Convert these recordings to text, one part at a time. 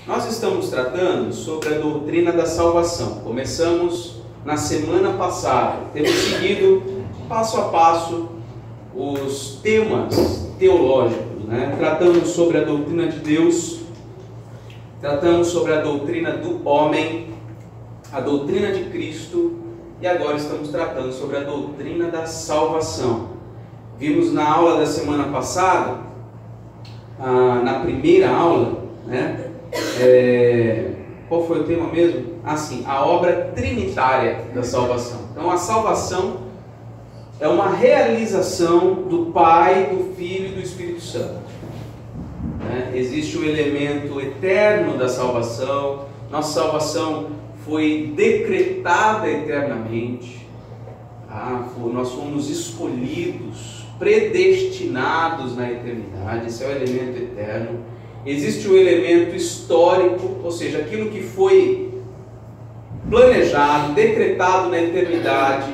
Nós estamos tratando sobre a doutrina da salvação. Começamos na semana passada. Temos seguido passo a passo os temas teológicos, né? Tratamos sobre a doutrina de Deus, tratamos sobre a doutrina do homem, a doutrina de Cristo, e agora estamos tratando sobre a doutrina da salvação. Vimos na aula da semana passada, na primeira aula, né? Qual foi o tema mesmo? Sim, a obra trinitária da salvação. Então a salvação é uma realização do Pai, do Filho e do Espírito Santo. Existe o elemento eterno da salvação. Nossa salvação foi decretada eternamente. Nós fomos escolhidos, predestinados na eternidade. Esse é o elemento eterno. Existe o elemento histórico, ou seja, aquilo que foi planejado, decretado na eternidade,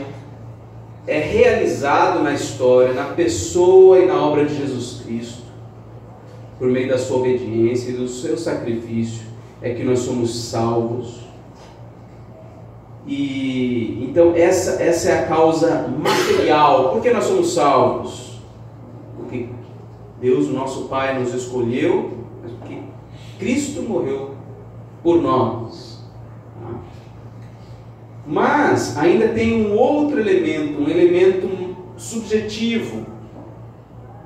é realizado na história, na pessoa e na obra de Jesus Cristo, por meio da sua obediência e do seu sacrifício, é que nós somos salvos. E então essa é a causa material. Por que nós somos salvos? Porque Deus, o nosso Pai, nos escolheu, mas porque Cristo morreu por nós. Mas ainda tem um outro elemento, um elemento subjetivo,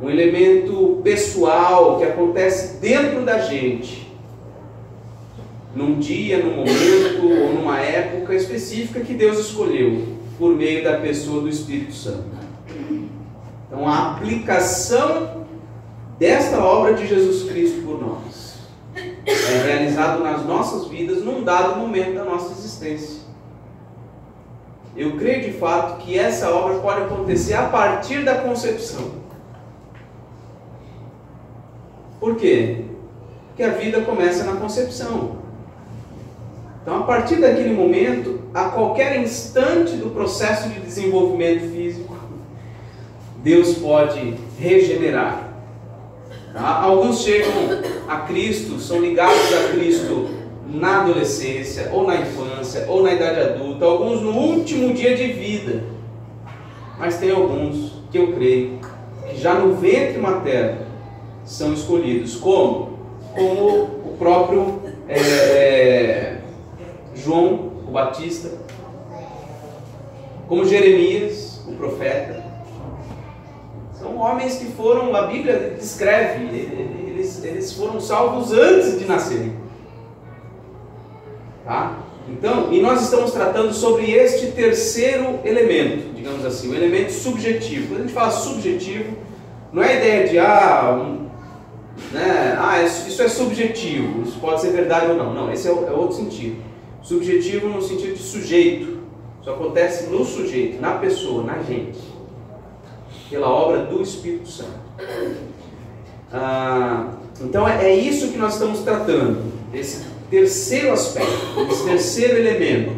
um elemento pessoal que acontece dentro da gente, num dia, num momento ou numa época específica que Deus escolheu, por meio da pessoa do Espírito Santo. Então a aplicação desta obra de Jesus Cristo por nós é realizado nas nossas vidas num dado momento da nossa existência. Eu creio de fato que essa obra pode acontecer a partir da concepção. Por quê? Porque a vida começa na concepção. Então, a partir daquele momento, a qualquer instante do processo de desenvolvimento físico, Deus pode regenerar. Alguns chegam a Cristo, são ligados a Cristo na adolescência, ou na infância, ou na idade adulta, alguns no último dia de vida. Mas tem alguns que eu creio que já no ventre materno são escolhidos. Como? Como o próprio João, o Batista, como Jeremias, o profeta. São homens que foram, a Bíblia descreve, eles foram salvos antes de nascerem. Então, e nós estamos tratando sobre este terceiro elemento, digamos assim, o elemento subjetivo. Quando a gente fala subjetivo, não é a ideia de isso é subjetivo, isso pode ser verdade ou não. Não, esse é outro sentido. Subjetivo no sentido de sujeito. Isso acontece no sujeito, na pessoa, na gente, pela obra do Espírito Santo. Então é isso que nós estamos tratando, esse terceiro aspecto, esse terceiro elemento.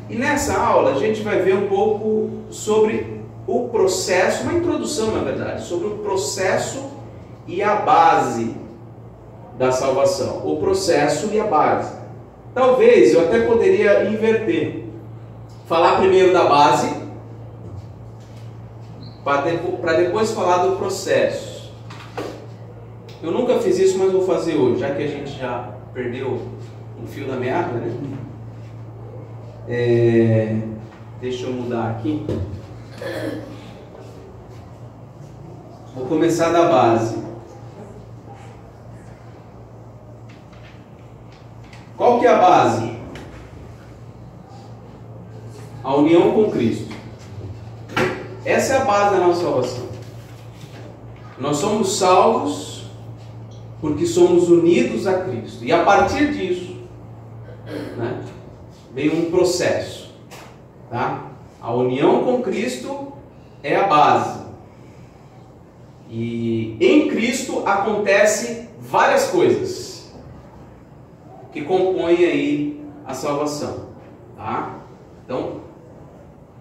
E nessa aula a gente vai ver um pouco sobre o processo, uma introdução na verdade, sobre o processo e a base da salvação. O processo e a base. Talvez eu até poderia inverter, falar primeiro da base, para depois falar do processo. Eu nunca fiz isso, mas vou fazer hoje, já que a gente já perdeu um fio da meada, né? Deixa eu mudar aqui. Vou começar da base. Qual que é a base? A união com Cristo. Essa é a base da nossa salvação. Nós somos salvos porque somos unidos a Cristo. E a partir disso, vem um processo. A união com Cristo é a base. E em Cristo acontece várias coisas que compõem aí a salvação. Então,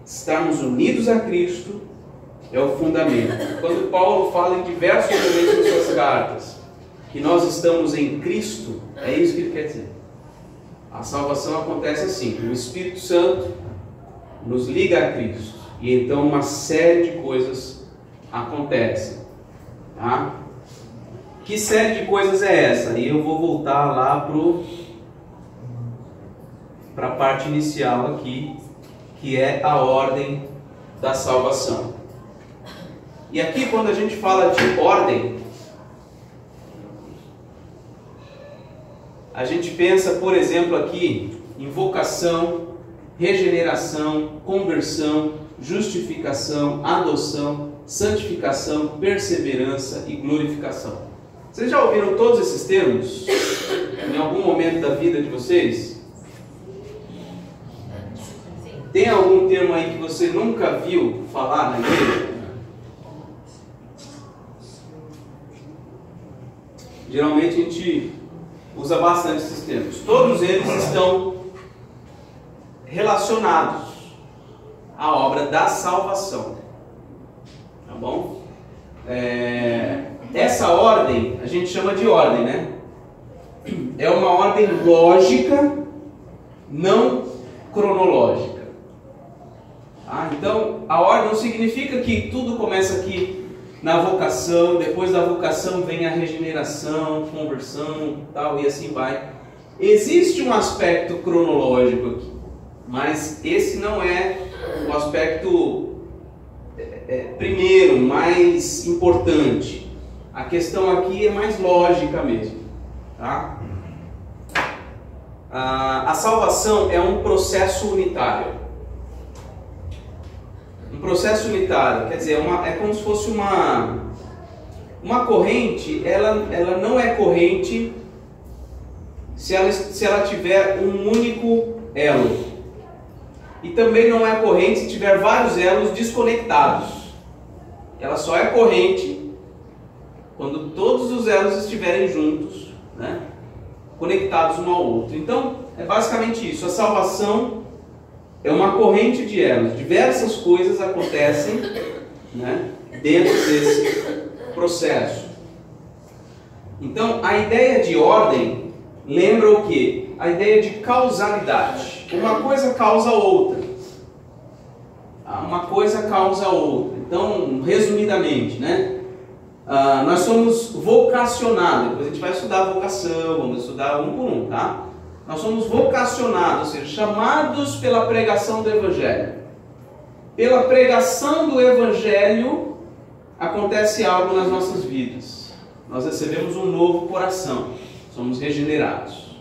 estarmos unidos a Cristo é o fundamento. Quando Paulo fala em diversos momentos em suas cartas, que nós estamos em Cristo, é isso que ele quer dizer. A salvação acontece assim: o Espírito Santo nos liga a Cristo, e então uma série de coisas acontecem. Tá? Que série de coisas é essa? E eu vou voltar lá para a parte inicial aqui, que é a ordem da salvação. E aqui, quando a gente fala de ordem, a gente pensa, por exemplo, aqui em vocação, regeneração, conversão, justificação, adoção, santificação, perseverança e glorificação. Vocês já ouviram todos esses termos em algum momento da vida de vocês? Tem algum termo aí que você nunca viu falar na igreja? Geralmente a gente usa bastante esses termos. Todos eles estão relacionados à obra da salvação. Tá bom? Essa ordem a gente chama de ordem, né? É uma ordem lógica, não cronológica. Então, a ordem não significa que tudo começa aqui na vocação, depois da vocação vem a regeneração, conversão, tal, e assim vai. Existe um aspecto cronológico aqui, mas esse não é o aspecto primeiro, mais importante. A questão aqui é mais lógica mesmo. Tá? A salvação é um processo unitário. Um processo unitário, quer dizer, é como se fosse uma corrente. Ela não é corrente se ela tiver um único elo. E também não é corrente se tiver vários elos desconectados. Ela só é corrente quando todos os elos estiverem juntos, né? Conectados um ao outro. Então, é basicamente isso. A salvação é uma corrente de elos. Diversas coisas acontecem, né, dentro desse processo. Então, a ideia de ordem lembra o quê? A ideia de causalidade. Uma coisa causa a outra. Uma coisa causa a outra. Então, resumidamente, né? Nós somos vocacionados. Depois a gente vai estudar vocação, vamos estudar um por um, tá? Nós somos vocacionados, ou seja, chamados pela pregação do Evangelho. Pela pregação do Evangelho acontece algo nas nossas vidas. Nós recebemos um novo coração, somos regenerados.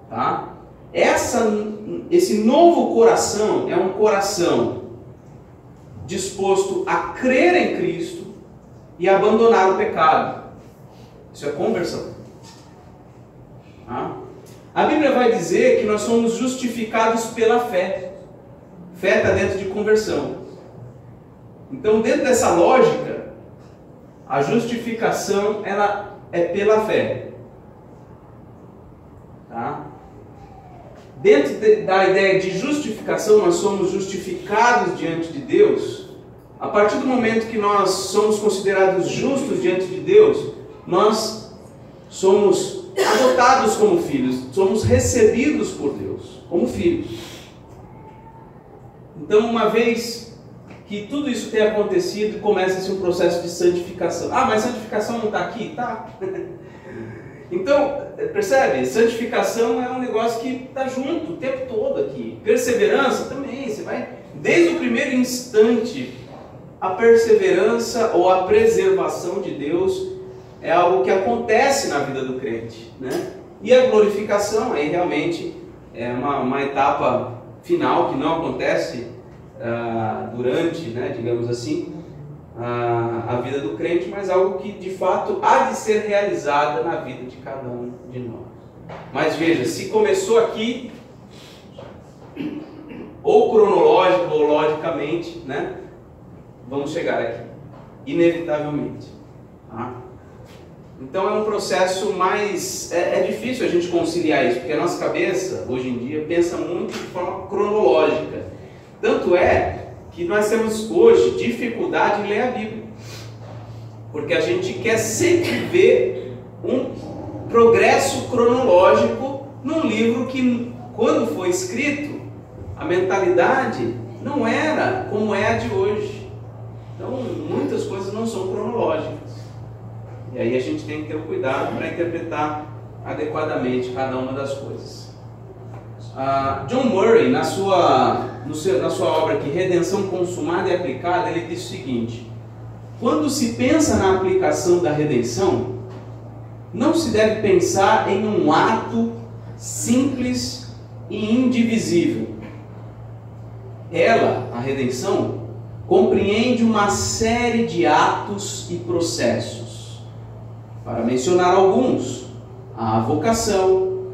Tá? Esse novo coração é um coração disposto a crer em Cristo e abandonar o pecado. Isso é conversão. Tá? A Bíblia vai dizer que nós somos justificados pela fé. Fé está dentro de conversão. Então, dentro dessa lógica, a justificação ela é pela fé. Tá? Dentro da ideia de justificação, nós somos justificados diante de Deus. A partir do momento que nós somos considerados justos diante de Deus, nós somos adotados como filhos, somos recebidos por Deus como filhos. Então, uma vez que tudo isso tem acontecido, começa-se um processo de santificação. Mas santificação não está aqui? Tá. Então, percebe? Santificação é um negócio que está junto o tempo todo aqui. Perseverança também, você vai desde o primeiro instante. A perseverança ou a preservação de Deus é algo que acontece na vida do crente, né? E a glorificação aí realmente é uma etapa final que não acontece durante, né, digamos assim, a vida do crente, mas algo que de fato há de ser realizada na vida de cada um de nós. Mas veja, se começou aqui, ou cronológico ou logicamente, né, vamos chegar aqui, inevitavelmente. Tá? Então é um processo mais... É difícil a gente conciliar isso, porque a nossa cabeça, hoje em dia, pensa muito de forma cronológica. Tanto é que nós temos hoje dificuldade em ler a Bíblia. Porque a gente quer sempre ver um progresso cronológico num livro que, quando foi escrito, a mentalidade não era como é a de hoje. Então, muitas coisas não são cronológicas. E aí a gente tem que ter o cuidado para interpretar adequadamente cada uma das coisas. John Murray, na sua obra aqui, Redenção Consumada e Aplicada, ele diz o seguinte: quando se pensa na aplicação da redenção, não se deve pensar em um ato simples e indivisível. Ela, a redenção, compreende uma série de atos e processos. Para mencionar alguns: a vocação,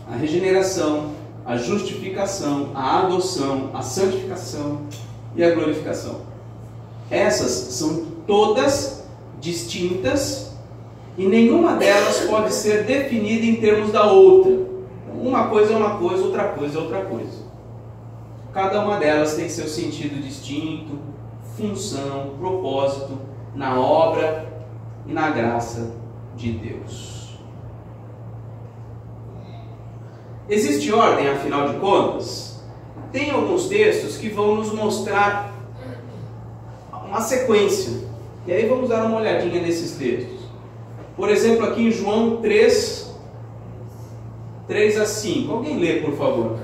a regeneração, a justificação, a adoção, a santificação e a glorificação. Essas são todas distintas e nenhuma delas pode ser definida em termos da outra. Uma coisa é uma coisa, outra coisa é outra coisa. Cada uma delas tem seu sentido distinto, função, propósito na obra e na graça de Deus. Existe ordem, afinal de contas? Tem alguns textos que vão nos mostrar uma sequência. E aí vamos dar uma olhadinha nesses textos. Por exemplo, aqui em João 3 a 5. Alguém lê, por favor?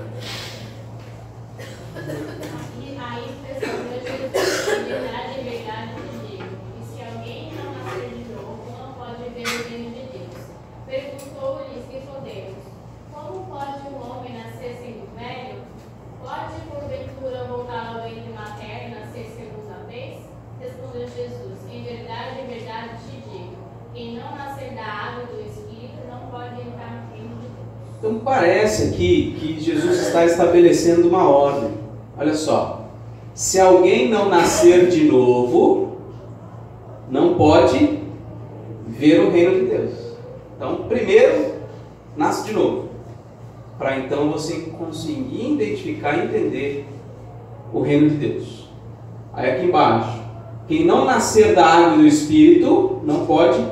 Jesus, em verdade te digo, quem não nascer da água e do Espírito não pode entrar no reino de Deus. Então parece aqui que Jesus está estabelecendo uma ordem. Olha só, se alguém não nascer de novo, não pode ver o reino de Deus. Então, primeiro, nasce de novo, para então você conseguir identificar e entender o reino de Deus. Aí aqui embaixo: quem não nascer da água e do Espírito não pode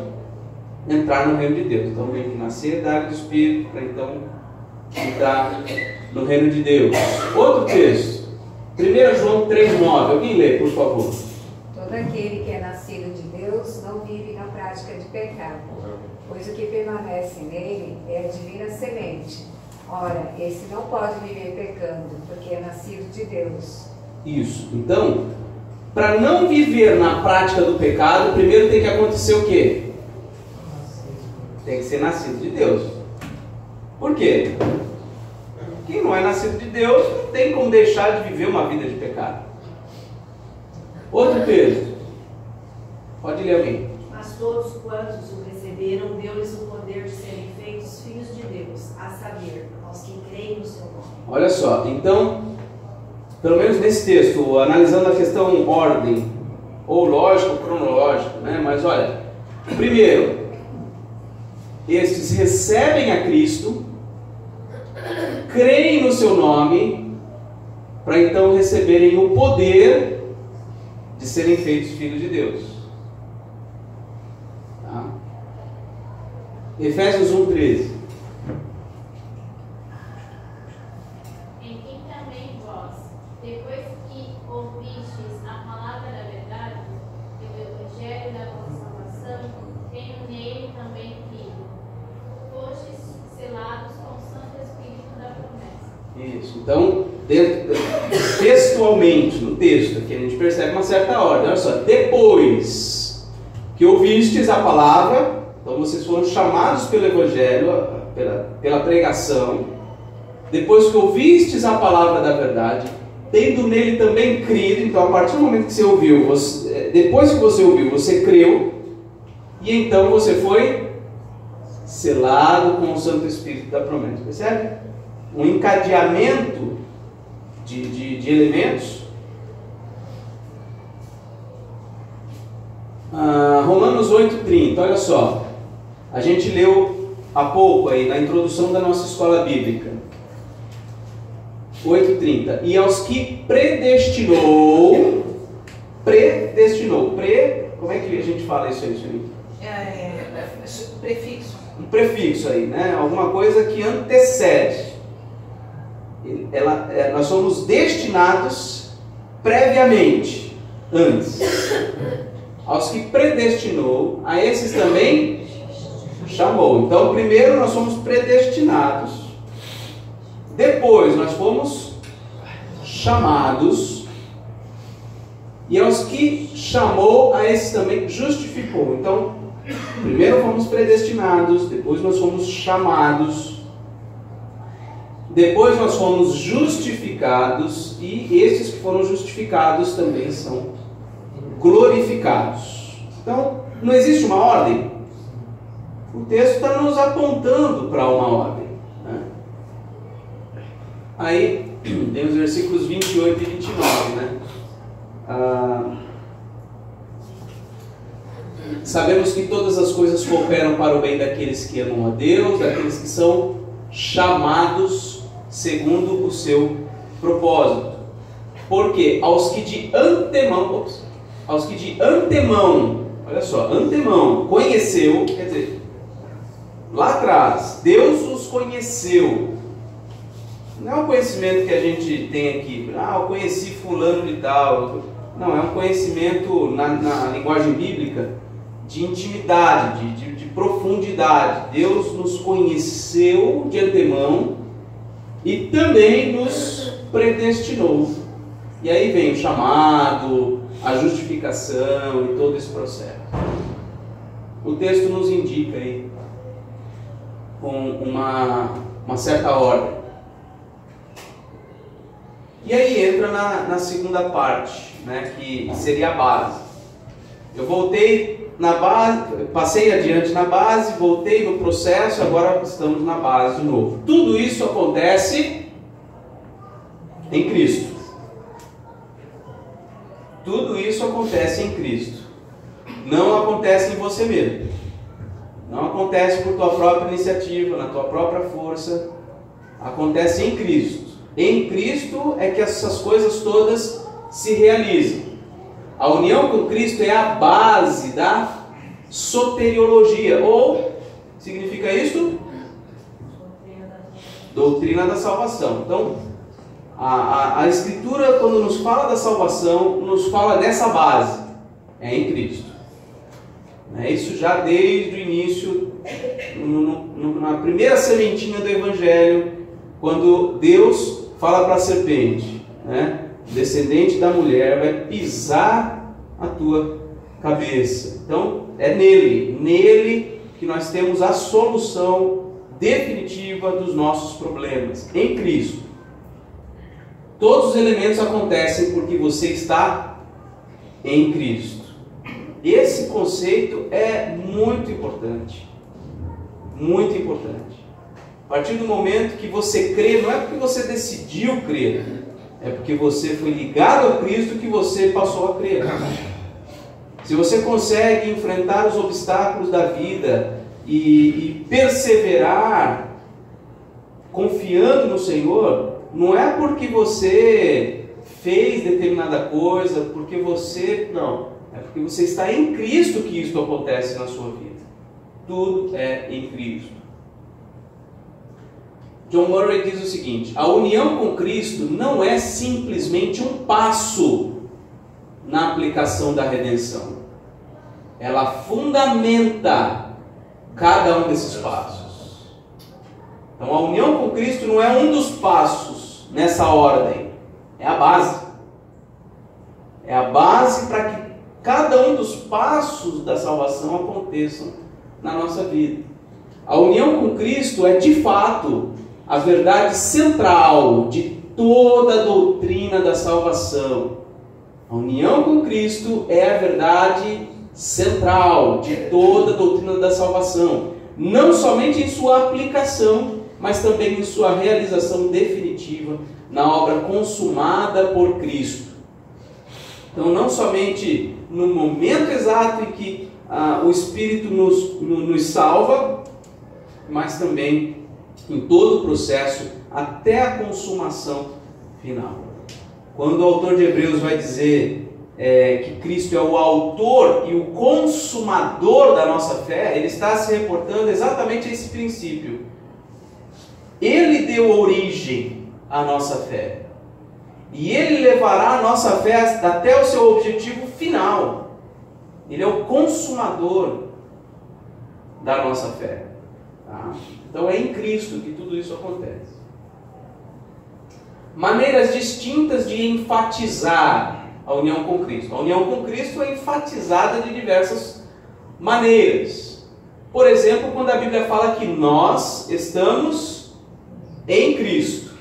entrar no reino de Deus. Então tem que nascer da água e do Espírito para então entrar no reino de Deus. Outro texto, 1 João 3,9. Alguém lê, por favor? Todo aquele que é nascido de Deus não vive na prática de pecado, pois o que permanece nele é a divina semente. Ora, esse não pode viver pecando, porque é nascido de Deus. Isso. Então, para não viver na prática do pecado, primeiro tem que acontecer o quê? Tem que ser nascido de Deus. Por quê? Quem não é nascido de Deus não tem como deixar de viver uma vida de pecado. Outro texto. Pode ler alguém. Mas todos quantos o receberam, deu-lhes o poder de serem feitos filhos de Deus, a saber, aos que creem no seu nome. Olha só, então, pelo menos nesse texto, analisando a questão ordem, ou lógico ou cronológico, né? Mas olha, primeiro, estes recebem a Cristo, creem no seu nome, para então receberem o poder de serem feitos filhos de Deus. Tá? Efésios 1:13. Isso, então, textualmente, no texto, aqui a gente percebe uma certa ordem. Olha só, depois que ouvistes a palavra, então vocês foram chamados pelo Evangelho, pela pregação, depois que ouvistes a palavra da verdade, tendo nele também crido, então a partir do momento que você ouviu, depois que você ouviu, você creu, e então você foi selado com o Santo Espírito da promessa, percebe? Um encadeamento de elementos. Romanos 8:30, olha só. A gente leu há pouco aí na introdução da nossa escola bíblica. 8:30. E aos que predestinou, como é que a gente fala isso aí? Prefixo. Um prefixo aí, né? Alguma coisa que antecede. Nós somos destinados previamente, antes. Aos que predestinou, a esses também chamou. Então, primeiro nós somos predestinados. Depois nós fomos chamados. E aos que chamou, a esses também justificou. Então, primeiro fomos predestinados, depois nós fomos chamados, depois nós fomos justificados, e esses que foram justificados também são glorificados. Então, não existe uma ordem. O texto está nos apontando para uma ordem, né? Aí, tem os versículos 28 e 29, né? Sabemos que todas as coisas cooperam para o bem daqueles que amam a Deus, daqueles que são chamados segundo o seu propósito. Porque aos que de antemão, olha só, antemão conheceu, quer dizer, lá atrás, Deus os conheceu. Não é um conhecimento que a gente tem aqui, eu conheci fulano de tal. Não, é um conhecimento na linguagem bíblica de intimidade, de profundidade. Deus nos conheceu de antemão e também nos predestinou. E aí vem o chamado, a justificação e todo esse processo. O texto nos indica aí com uma certa ordem. E aí entra na segunda parte, né, que seria a base. Eu voltei na base, passei adiante na base, voltei no processo, agora estamos na base de novo. Tudo isso acontece em Cristo. Tudo isso acontece em Cristo. Não acontece em você mesmo. Não acontece por tua própria iniciativa, na tua própria força. Acontece em Cristo. Em Cristo é que essas coisas todas se realizam. A união com Cristo é a base da soteriologia, ou significa isso? Doutrina da salvação. Então, a Escritura, quando nos fala da salvação, nos fala dessa base, é em Cristo. Isso já desde o início, na primeira sementinha do Evangelho, quando Deus fala para a serpente, né? O descendente da mulher vai pisar a tua cabeça. Então, é nele que nós temos a solução definitiva dos nossos problemas, em Cristo. Todos os elementos acontecem porque você está em Cristo. Esse conceito é muito importante. Muito importante. A partir do momento que você crê, não é porque você decidiu crer, é porque você foi ligado a Cristo que você passou a crer. Se você consegue enfrentar os obstáculos da vida e perseverar confiando no Senhor, não é porque você fez determinada coisa, porque você... Não, é porque você está em Cristo que isso acontece na sua vida. Tudo é em Cristo. John Murray diz o seguinte: a união com Cristo não é simplesmente um passo na aplicação da redenção. Ela fundamenta cada um desses passos. Então a união com Cristo não é um dos passos nessa ordem, é a base. É a base para que cada um dos passos da salvação aconteçam na nossa vida. A união com Cristo é de fato a verdade central de toda a doutrina da salvação. A união com Cristo é a verdade central de toda a doutrina da salvação, não somente em sua aplicação, mas também em sua realização definitiva na obra consumada por Cristo. Então, não somente no momento exato em que o Espírito nos salva, mas também em todo o processo até a consumação final. Quando o autor de Hebreus vai dizer que Cristo é o autor e o consumador da nossa fé, ele está se reportando exatamente a esse princípio. Ele deu origem à nossa fé. E ele levará a nossa fé até o seu objetivo final. Ele é o consumador da nossa fé. Tá? Então é em Cristo que tudo isso acontece. Maneiras distintas de enfatizar a união com Cristo. A união com Cristo é enfatizada de diversas maneiras. Por exemplo, quando a Bíblia fala que nós estamos em Cristo.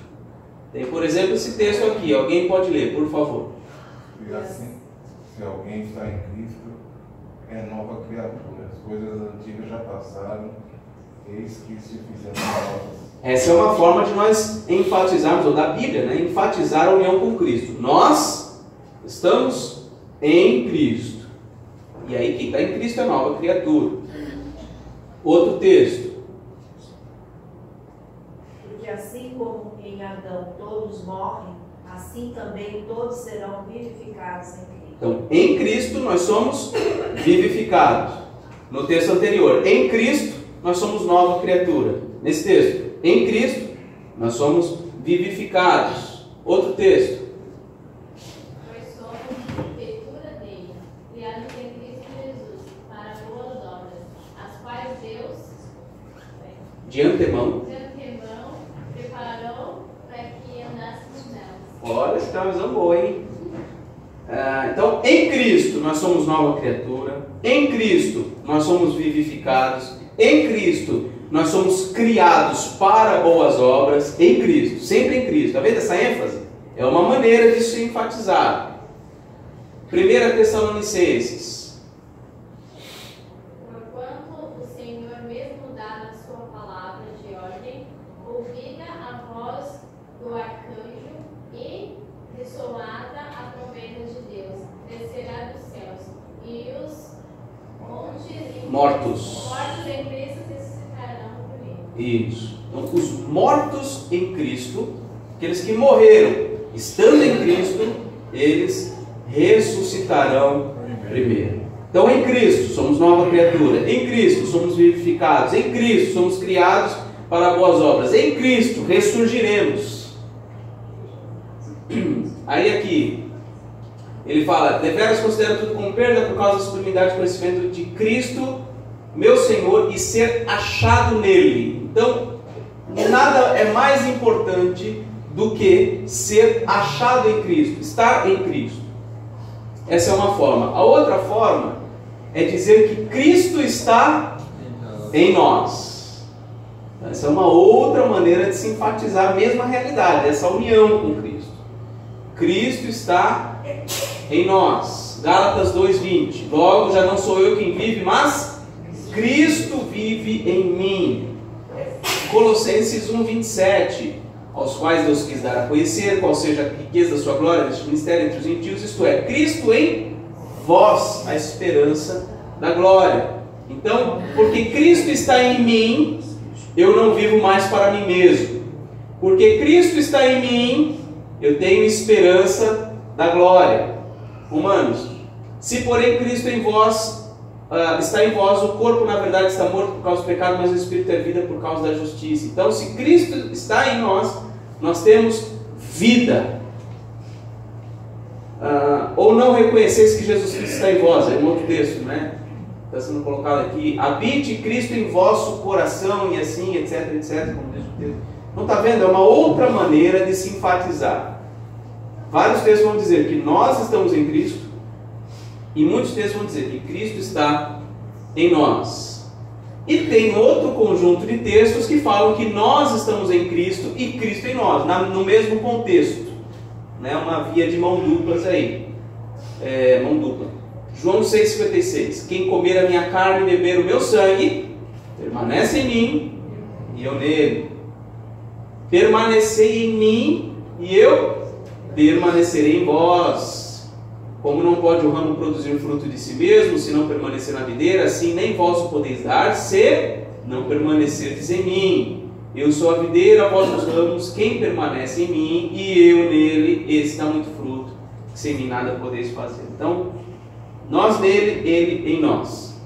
Tem, por exemplo, esse texto aqui. Alguém pode ler, por favor. E assim, se alguém está em Cristo, é nova criatura. As coisas antigas já passaram, eis que se fizeram novas. Essa é uma forma de nós enfatizarmos, ou da Bíblia, né? Enfatizar a união com Cristo. Nós estamos em Cristo. E aí quem está em Cristo é nova criatura. Outro texto. Porque assim como em Adão todos morrem, assim também todos serão vivificados em Cristo. Então, em Cristo nós somos vivificados. No texto anterior, em Cristo nós somos nova criatura. Nesse texto, em Cristo nós somos vivificados. Outro texto. Nós somos feitura dele, criados em Cristo Jesus, para boas obras, as quais Deus, De antemão. preparou para que andássemos nelas. Olha, essa é uma visão boa, hein? Então, em Cristo nós somos nova criatura. Em Cristo nós somos vivificados. Em Cristo nós somos criados para boas obras. Em Cristo, sempre em Cristo. Está vendo essa ênfase? É uma maneira de se enfatizar. 1 Tessalonicenses. Porquanto o Senhor mesmo dá na sua palavra de ordem, ouvida a voz do arcanjo e ressoada a trombeta de Deus, descerá dos céus, e os Mortos. mortos em Cristo ressuscitarão primeiro. Isso. Então, os mortos em Cristo, aqueles que morreram estando em Cristo, eles ressuscitarão primeiro. Então, em Cristo somos nova criatura. Em Cristo somos vivificados. Em Cristo somos criados para boas obras. Em Cristo ressurgiremos. Aí aqui ele fala: deveras considero tudo como perda por causa da sublimidade e conhecimento de Cristo, meu Senhor, e ser achado nele. Então, nada é mais importante do que ser achado em Cristo, estar em Cristo. Essa é uma forma. A outra forma é dizer que Cristo está em nós. Essa é uma outra maneira de se enfatizar a mesma realidade, essa união com Cristo. Cristo está em nós. Gálatas 2:20. Logo já não sou eu quem vive, mas Cristo vive em mim. Colossenses 1:27. Aos quais Deus quis dar a conhecer qual seja a riqueza da sua glória neste ministério entre os gentios, isto é, Cristo em vós, a esperança da glória. Então, porque Cristo está em mim, eu não vivo mais para mim mesmo. Porque Cristo está em mim, eu tenho esperança da glória. Romanos: se porém Cristo em vós está em vós, o corpo na verdade está morto por causa do pecado, mas o espírito é vida por causa da justiça. Então, se Cristo está em nós, nós temos vida. Ou não reconheceis que Jesus Cristo está em vós, é um outro texto, né? Está sendo colocado aqui: habite Cristo em vosso coração, e assim, etc, etc, como diz o texto. Não está vendo? É uma outra maneira de se enfatizar. Vários textos vão dizer que nós estamos em Cristo, e muitos textos vão dizer que Cristo está em nós. E tem outro conjunto de textos que falam que nós estamos em Cristo e Cristo em nós, no mesmo contexto, né? Uma via de mão duplas aí, mão dupla. João 6,56: quem comer a minha carne e beber o meu sangue, permanece em mim e eu nele. Permanecei em mim e eu permanecerei em vós. Como não pode o ramo produzir fruto de si mesmo, se não permanecer na videira, assim nem vós o podeis dar, se não permanecerdes em mim. Eu sou a videira, vós os ramos, quem permanece em mim e eu nele, esse dá muito fruto, sem mim nada podeis fazer. Então, nós nele, ele em nós.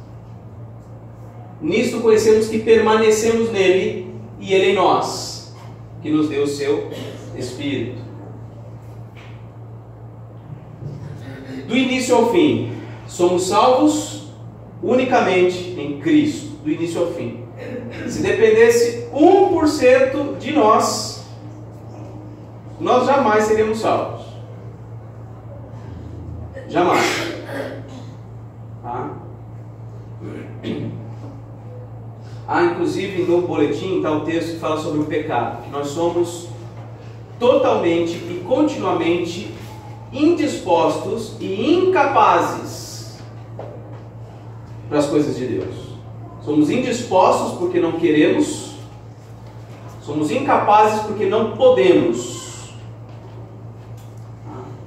Nisto conhecemos que permanecemos nele e ele em nós, que nos deu o seu Espírito. Do início ao fim, somos salvos unicamente em Cristo, do início ao fim. Se dependesse 1% de nós jamais seríamos salvos. Jamais. Tá? Inclusive no boletim está o texto que fala sobre o pecado, que nós somos totalmente e continuamente indispostos e incapazes para as coisas de Deus. Somos indispostos porque não queremos, somos incapazes porque não podemos.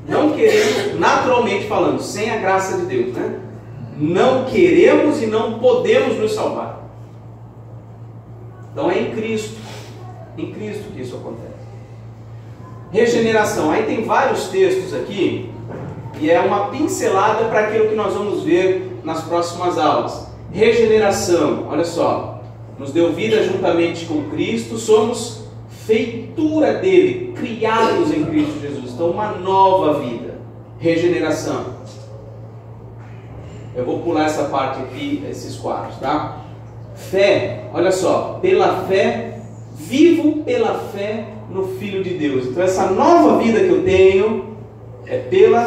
Não queremos, naturalmente falando, sem a graça de Deus, né? Não queremos e não podemos nos salvar. Então é em Cristo que isso acontece. Regeneração, aí tem vários textos aqui, e é uma pincelada para aquilo que nós vamos ver nas próximas aulas. Regeneração, olha só, nos deu vida juntamente com Cristo, somos feitura dele, criados em Cristo Jesus. Então uma nova vida, regeneração. Eu vou pular essa parte aqui, esses quadros, tá? Fé, olha só, pela fé, vivo pela fé no Filho de Deus. Então essa nova vida que eu tenho é pela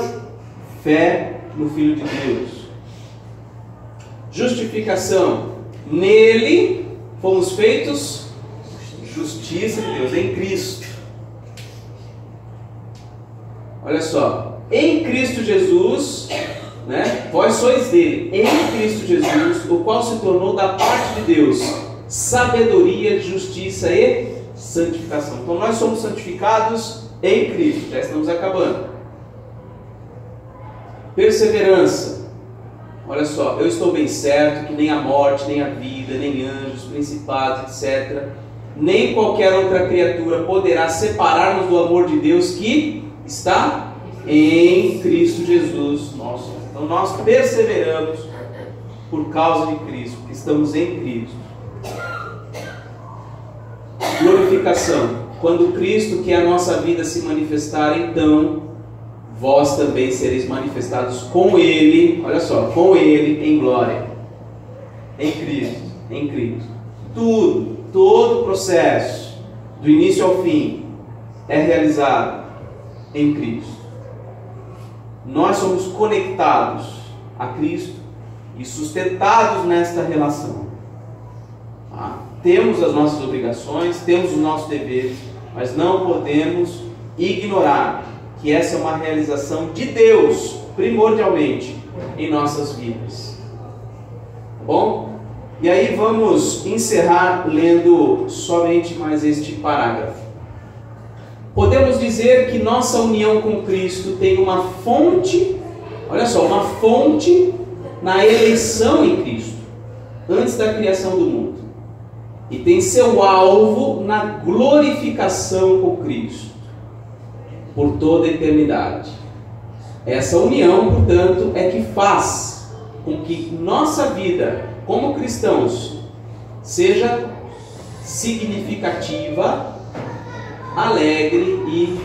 fé no Filho de Deus. Justificação, nele fomos feitos justiça de Deus, em Cristo. Olha só, em Cristo Jesus, né? Vós sois dele, em Cristo Jesus, o qual se tornou da parte de Deus sabedoria, justiça e santificação. Então nós somos santificados em Cristo, já estamos acabando. Perseverança, olha só, eu estou bem certo que nem a morte, nem a vida, nem anjos, principados, etc., nem qualquer outra criatura poderá separar-nos do amor de Deus que está em Cristo Jesus, nosso Senhor. Então nós perseveramos por causa de Cristo, porque estamos em Cristo. Glorificação, quando Cristo, que é a nossa vida, se manifestar, então vós também sereis manifestados com Ele, olha só, com Ele em glória, em Cristo, em Cristo. Todo o processo, do início ao fim, é realizado em Cristo. Nós somos conectados a Cristo e sustentados nesta relação. Temos as nossas obrigações, temos os nossos deveres, mas não podemos ignorar que essa é uma realização de Deus, primordialmente, em nossas vidas. Tá bom? E aí vamos encerrar lendo somente mais este parágrafo. Podemos dizer que nossa união com Cristo tem uma fonte, olha só, uma fonte na eleição em Cristo, antes da criação do mundo. E tem seu alvo na glorificação com Cristo, por toda a eternidade. Essa união, portanto, é que faz com que nossa vida, como cristãos, seja significativa, alegre e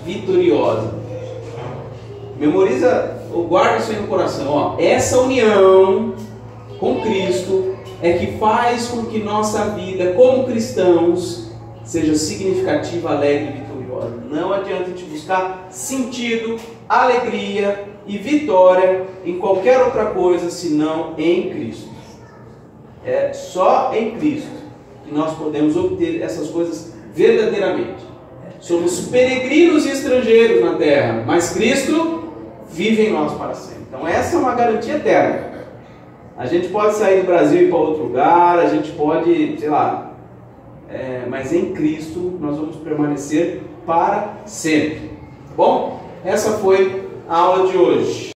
vitoriosa. Memoriza, guarda isso aí no coração. Ó, essa união com Cristo é que faz com que nossa vida como cristãos seja significativa, alegre e vitoriosa. Não adianta a gente buscar sentido, alegria e vitória em qualquer outra coisa senão em Cristo. É só em Cristo que nós podemos obter essas coisas verdadeiramente. Somos peregrinos e estrangeiros na terra, mas Cristo vive em nós para sempre. Então essa é uma garantia eterna. A gente pode sair do Brasil e ir para outro lugar, a gente pode, sei lá, mas em Cristo nós vamos permanecer para sempre. Bom, essa foi a aula de hoje.